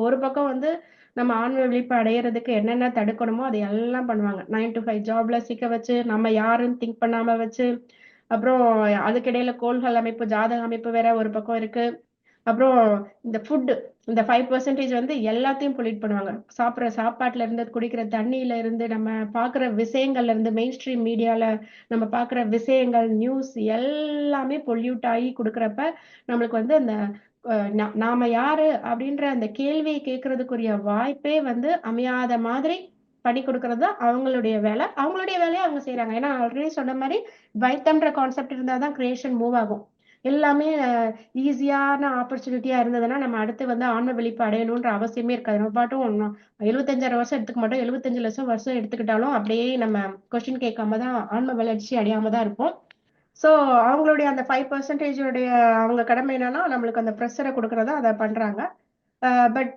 ஒரு பக்கம் வந்து நம்ம ஆன்ம விழிப்பு அடையறதுக்கு என்னென்ன தடுக்கணுமோ அதை எல்லாம் பண்ணுவாங்க. 9 to 5 ஜாப்ல சிக்க வச்சு, நம்ம யாருன்னு திங்க் பண்ணாம வச்சு, அப்புறம் அதுக்கிடையில கோள்கள் அமைப்பு, ஜாதக அமைப்பு வேற ஒரு பக்கம் இருக்கு. அப்புறம் இந்த ஃபுட் இந்த 5% வந்து எல்லாத்தையும் பொல்யூட் பண்ணுவாங்க. சாப்பிடுற சாப்பாட்டுல இருந்து, குடிக்கிற தண்ணியில இருந்து, நம்ம பார்க்குற விஷயங்கள்ல இருந்து, மெயின் ஸ்ட்ரீம் மீடியால நம்ம பார்க்குற விஷயங்கள், நியூஸ் எல்லாமே பொல்யூட் ஆகி குடுக்குறப்ப, நம்மளுக்கு வந்து அந்த நாம யாரு அப்படின்ற அந்த கேள்வியை கேட்கறதுக்குரிய வாய்ப்பே வந்து அமையாத மாதிரி பண்ணி குடுக்கறது தான் அவங்களுடைய வேலை. அவங்களுடைய வேலைய அவங்க செய்றாங்க. ஏன்னா ஆல்ரெடி சொன்ன மாரி துவைத்தம்ன்ற கான்செப்ட் இருந்தா தான் கிரியேஷன் மூவ் ஆகும். எல்லாமே ஈஸியான ஆப்பர்ச்சுனிட்டியா இருந்ததுன்னா, நம்ம அடுத்து வந்து ஆன்ம விழிப்பு அடையணுன்ற அவசியமே இருக்காது. நம்ம பாட்டும் 75 வருஷம் எடுத்துக்க மாட்டோம். 75 லட்சம் வருஷம் எடுத்துக்கிட்டாலும், அப்படியே நம்ம கொஸ்டின் கேட்காம தான் ஆன்ம வளர்ச்சி அடையாம தான் இருப்போம். சோ, அவங்களுடைய அந்த 5% உடைய அவங்க கடமை என்னன்னா, நம்மளுக்கு அந்த பிரஷர குடுக்கறத அத பண்றாங்க. பட்